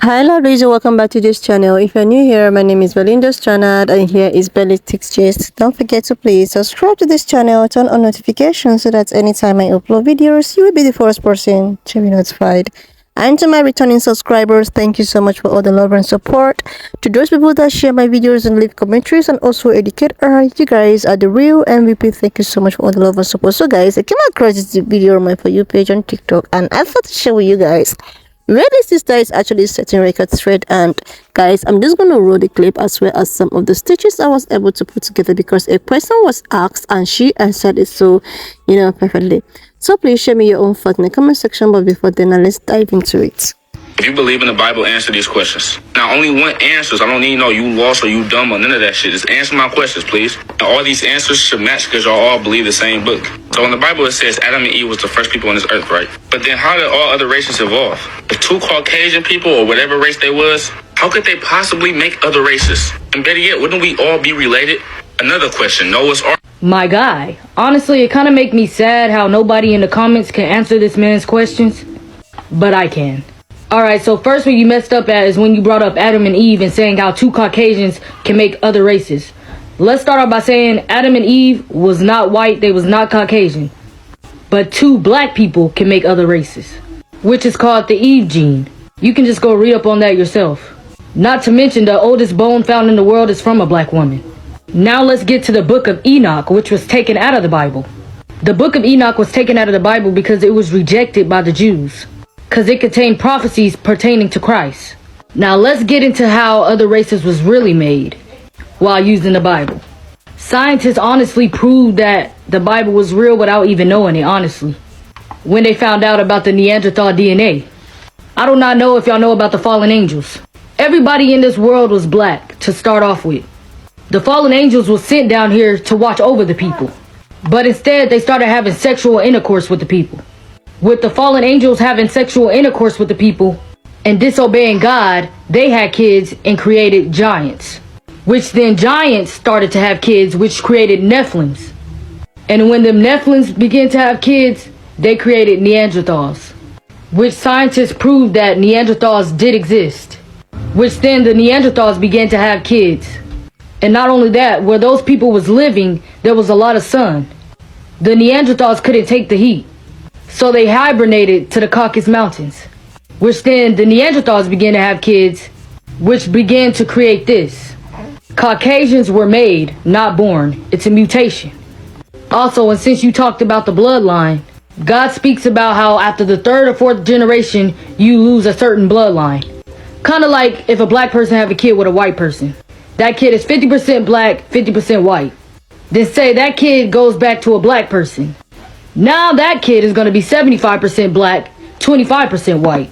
Hi lovelies, and welcome back to this channel. If you're new here, my name is Belinda Stranad and here is Belly Ticks Gist. Don't forget to please subscribe to this channel, turn on notifications so that anytime I upload videos, you will be the first person to be notified. And to my returning subscribers, thank you so much for all the love and support. To those people that share my videos and leave commentaries and also educate you guys are the real MVP. Thank you so much for all the love and support. So guys, I came across this video on my For You page on TikTok and I thought to share with you guys. Where this sister is actually setting record straight, and guys, I'm just gonna roll the clip as well as some of the stitches I was able to put together because a question was asked and she answered it so perfectly. So please share me your own thoughts in the comment section, but before then, let's dive into it. If you believe in the Bible, answer these questions. Now, only one answers. I don't need to know you lost or you dumb or none of that shit. Just answer my questions, please. And all these answers should match because y'all all believe the same book. So in the Bible, it says Adam and Eve was the first people on this earth, right? But then how did all other races evolve? If two Caucasian people or whatever race they was, how could they possibly make other races? And better yet, wouldn't we all be related? Another question, Noah's Ark. My guy, honestly, it kind of make me sad how nobody in the comments can answer this man's questions, but I can. Alright, so first what you messed up at is when you brought up Adam and Eve and saying how two Caucasians can make other races. Let's start off by saying Adam and Eve was not white, they was not Caucasian. But two black people can make other races, which is called the Eve gene. You can just go read up on that yourself. Not to mention the oldest bone found in the world is from a black woman. Now let's get to the book of Enoch, which was taken out of the Bible. The book of Enoch was taken out of the Bible because it was rejected by the Jews, because it contained prophecies pertaining to Christ. Now let's get into how other races was really made while using the Bible. Scientists honestly proved that the Bible was real without even knowing it, honestly, when they found out about the Neanderthal DNA. I do not know if y'all know about the fallen angels. Everybody in this world was black to start off with. The fallen angels were sent down here to watch over the people, but instead they started having sexual intercourse with the people. With the fallen angels having sexual intercourse with the people and disobeying God, they had kids and created giants, which then giants started to have kids, which created Nephilims. And when them Nephilims began to have kids, they created Neanderthals, which scientists proved that Neanderthals did exist, which then the Neanderthals began to have kids. And not only that, where those people was living, there was a lot of sun. The Neanderthals couldn't take the heat, so they hibernated to the Caucasus Mountains, which then the Neanderthals began to have kids, which began to create this. Caucasians were made, not born. It's a mutation. Also, and since you talked about the bloodline, God speaks about how after the third or fourth generation, you lose a certain bloodline. Kind of like if a black person have a kid with a white person. That kid is 50% black, 50% white. Then say that kid goes back to a black person. Now that kid is going to be 75% black, 25% white.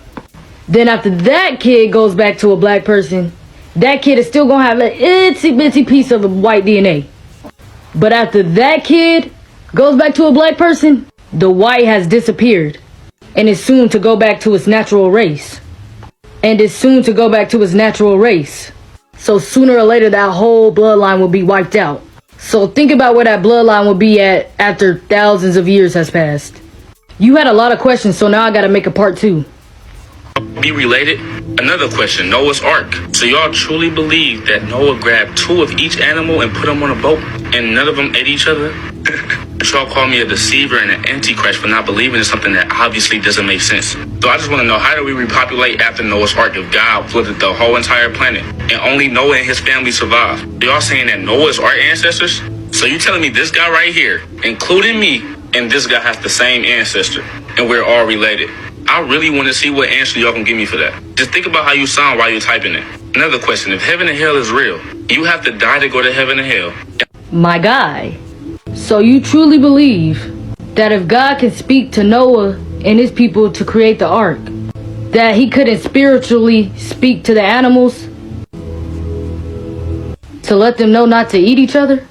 Then after that kid goes back to a black person, that kid is still going to have an itsy bitsy piece of white DNA. But after that kid goes back to a black person, the white has disappeared and is soon to go back to its natural race. And is soon to go back to its natural race. So sooner or later that whole bloodline will be wiped out. So think about where that bloodline will be at after thousands of years has passed. You had a lot of questions, so now I gotta make a part 2. Be related? Another question, Noah's Ark. So y'all truly believe that Noah grabbed 2 of each animal and put them on a boat and none of them ate each other? Y'all call me a deceiver and an antichrist for not believing in something that obviously doesn't make sense. So I just want to know, how do we repopulate after Noah's Ark if God flooded the whole entire planet and only Noah and his family survived? Y'all saying that Noah's our ancestors? So you telling me this guy right here, including me, and this guy has the same ancestor and we're all related? I really want to see what answer y'all can give me for that. Just think about how you sound while you're typing it. Another question, if heaven and hell is real, you have to die to go to heaven and hell. My guy, so you truly believe that if God can speak to Noah and his people to create the ark, that he couldn't spiritually speak to the animals to let them know not to eat each other?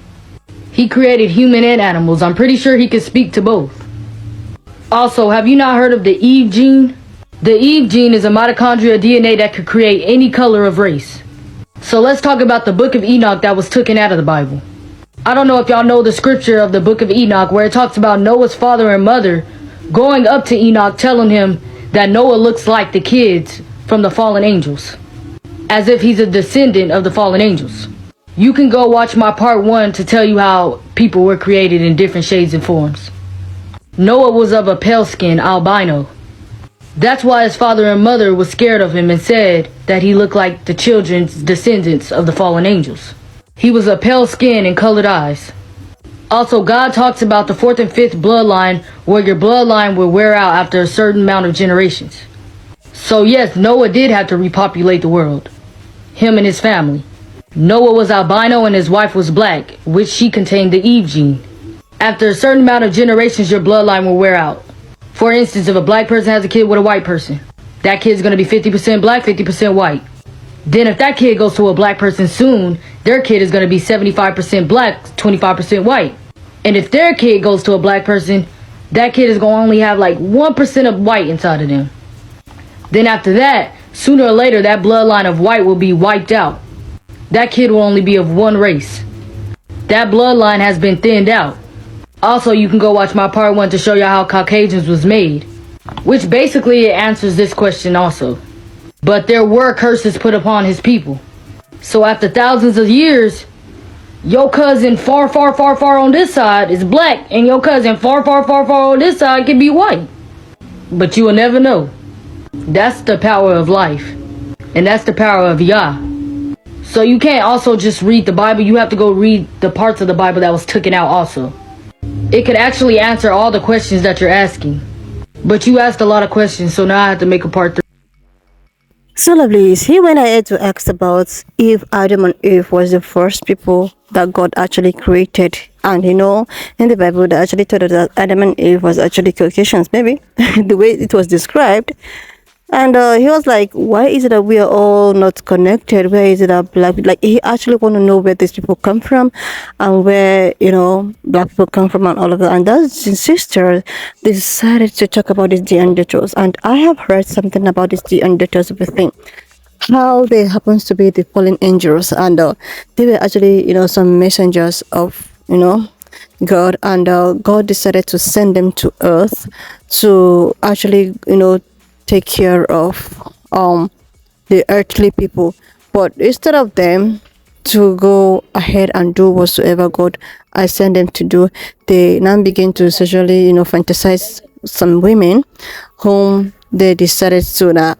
He created human and animals. I'm pretty sure he could speak to both. Also, have you not heard of the Eve gene? The Eve gene is a mitochondria DNA that could create any color of race. So let's talk about the book of Enoch that was taken out of the Bible. I don't know if y'all know the scripture of the book of Enoch where it talks about Noah's father and mother going up to Enoch telling him that Noah looks like the kids from the fallen angels, as if he's a descendant of the fallen angels. You can go watch my part 1 to tell you how people were created in different shades and forms. Noah was of a pale skin, albino. That's why his father and mother was scared of him and said that he looked like the children's descendants of the fallen angels. He was a pale skin and colored eyes. Also, God talks about the 4th and 5th bloodline, where your bloodline will wear out after a certain amount of generations. So yes, Noah did have to repopulate the world. Him and his family. Noah was albino and his wife was black, which she contained the Eve gene. After a certain amount of generations, your bloodline will wear out. For instance, if a black person has a kid with a white person, that kid's going to be 50% black, 50% white. Then if that kid goes to a black person soon, their kid is going to be 75% black, 25% white. And if their kid goes to a black person, that kid is going to only have like 1% of white inside of them. Then after that, sooner or later, that bloodline of white will be wiped out. That kid will only be of one race. That bloodline has been thinned out. Also, you can go watch my part 1 to show you how Caucasians was made, which basically answers this question also. But there were curses put upon his people. So after thousands of years, your cousin far, far, far, far on this side is black, and your cousin far, far, far, far on this side can be white. But you will never know. That's the power of life. And that's the power of Yah. So you can't also just read the Bible. You have to go read the parts of the Bible that was taken out also. It could actually answer all the questions that you're asking. But you asked a lot of questions, so now I have to make a part 3. So lovely. Here when I had to ask about if Adam and Eve was the first people that God actually created. And in the Bible they actually told us that Adam and Eve was actually Caucasians, maybe, the way it was described. And he was like, why is it that we are all not connected? Where is it that black, like, he actually want to know where these people come from and where, black people come from and all of that. And that's his sister decided to talk about these Neanderthals. And I have heard something about these Neanderthals of a thing. How they happens to be the fallen angels. And they were actually, some messengers of, God. And God decided to send them to earth to actually, take care of the earthly people. But instead of them to go ahead and do whatsoever God I send them to do, they now begin to sexually fantasize some women whom they decided to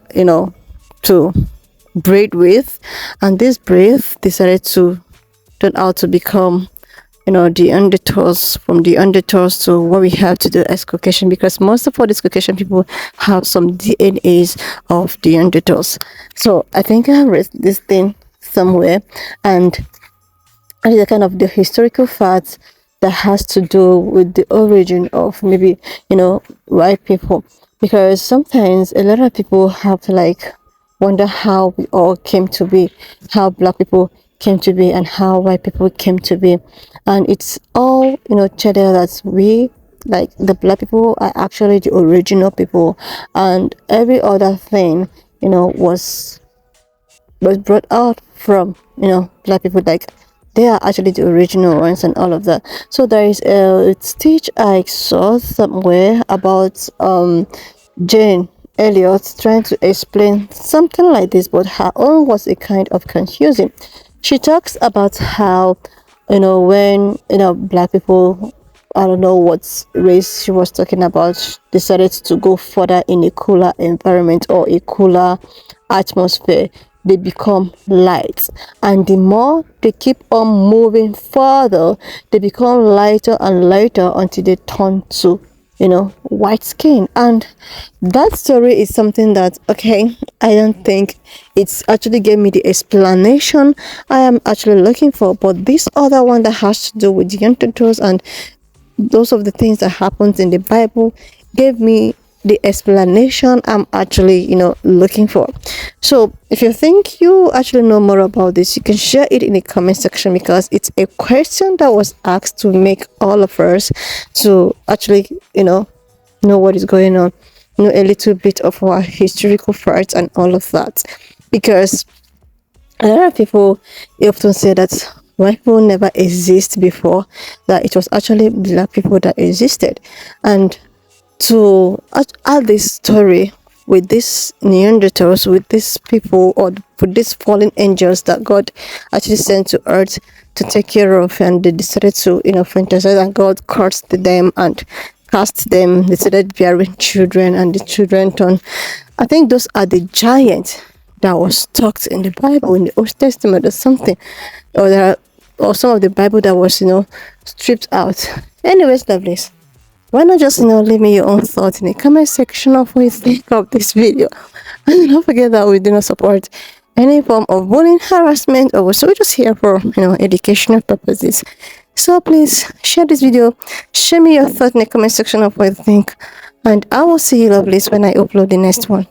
to breed with, and this breed decided to turn out to become Neanderthals, from Neanderthals to what we have to do as Caucasian, because most of all these Caucasian people have some DNAs of Neanderthals. So I think I have read this thing somewhere, and it's a kind of the historical facts that has to do with the origin of maybe white people, because sometimes a lot of people have to wonder how we all came to be, how black people came to be, and how white people came to be. And it's all chatted that we, like, the black people are actually the original people, and every other thing was brought out from black people, like they are actually the original ones and all of that. So there is a speech I saw somewhere about Jane Elliot trying to explain something like this, but her own was a kind of confusing. She talks about how when black people, I don't know what race she was talking about, decided to go further in a cooler environment or a cooler atmosphere, they become light, and the more they keep on moving further, they become lighter and lighter until they turn to white skin. And that story is something that, okay, I don't think it's actually gave me the explanation I am actually looking for, but this other one that has to do with the Neanderthals and those of the things that happens in the Bible gave me the explanation I'm actually looking for. So if you think you actually know more about this, you can share it in the comment section, because it's a question that was asked to make all of us to actually know what is going on, know a little bit of our historical facts and all of that. Because a lot of people often say that white people never exist before, that it was actually black people that existed. And to add this story with these Neanderthals, with these people, or with these fallen angels that God actually sent to earth to take care of, and they decided to, fantasize, and God cursed them and cast them. They started bearing children, and the children turned. I think those are the giants that was talked in the Bible, in the Old Testament, or something, or there are, or some of the Bible that was, stripped out. Anyways, lovelies, why not just, leave me your own thoughts in the comment section of what you think of this video. And don't forget that we do not support any form of bullying, harassment, or so. We're just here for, educational purposes. So please share this video, share me your thoughts in the comment section of what you think, and I will see you, lovelies, when I upload the next one.